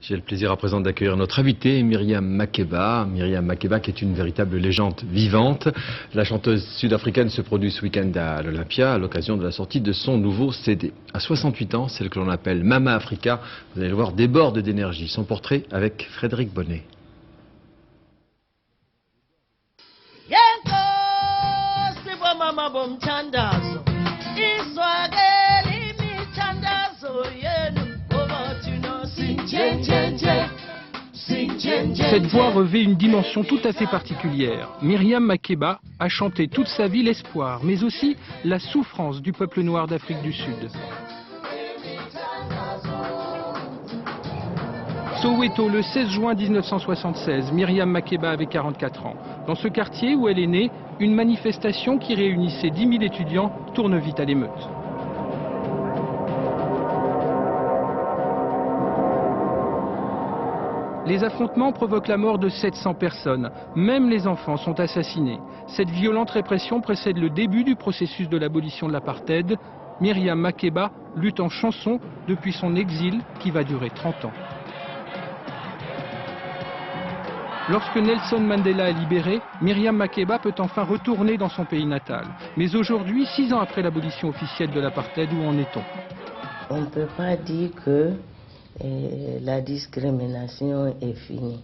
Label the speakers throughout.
Speaker 1: J'ai le plaisir à présent d'accueillir notre invitée, Myriam Makeba. Myriam Makeba qui est une véritable légende vivante. La chanteuse sud-africaine se produit ce week-end à l'Olympia à l'occasion de la sortie de son nouveau CD. À 68 ans, celle que l'on appelle Mama Africa, vous allez le voir, déborde d'énergie. Son portrait avec Frédéric Bonnet.
Speaker 2: Cette voix revêt une dimension tout à fait particulière. Myriam Makeba a chanté toute sa vie l'espoir, mais aussi la souffrance du peuple noir d'Afrique du Sud. Soweto, le 16 juin 1976, Myriam Makeba avait 44 ans. Dans ce quartier où elle est née, une manifestation qui réunissait 10 000 étudiants tourne vite à l'émeute. Les affrontements provoquent la mort de 700 personnes. Même les enfants sont assassinés. Cette violente répression précède le début du processus de l'abolition de l'apartheid. Myriam Makeba lutte en chanson depuis son exil qui va durer 30 ans. Lorsque Nelson Mandela est libéré, Myriam Makeba peut enfin retourner dans son pays natal. Mais aujourd'hui, 6 ans après l'abolition officielle de l'apartheid, où en est-on?
Speaker 3: On ne peut pas dire que la discrimination est finie.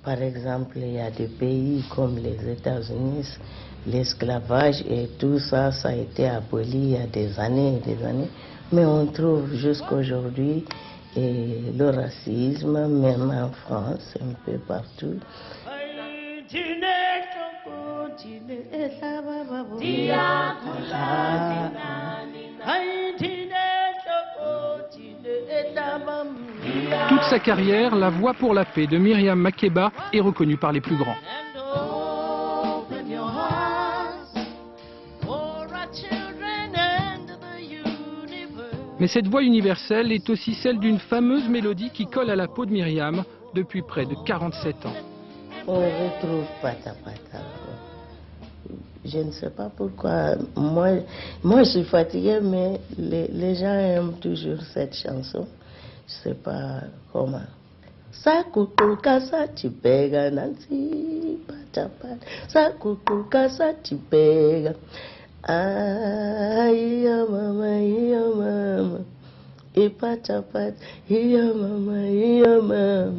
Speaker 3: Par exemple, il y a des pays comme les États-Unis, l'esclavage et tout ça, ça a été aboli il y a des années et des années. Mais on trouve jusqu'aujourd'hui le racisme, même en France, un peu partout.
Speaker 2: Toute sa carrière, la voix pour la paix de Myriam Makeba est reconnue par les plus grands. Mais cette voix universelle est aussi celle d'une fameuse mélodie qui colle à la peau de Myriam depuis près de 47 ans.
Speaker 3: On retrouve Pata Pata. Je ne sais pas pourquoi. Moi je suis fatiguée, mais les gens aiment toujours cette chanson. Je ne sais pas comment. Sakukuka satipega nansi pata pata. Sakukuka satipega. Iya mama. Ipata pata. Iya mama.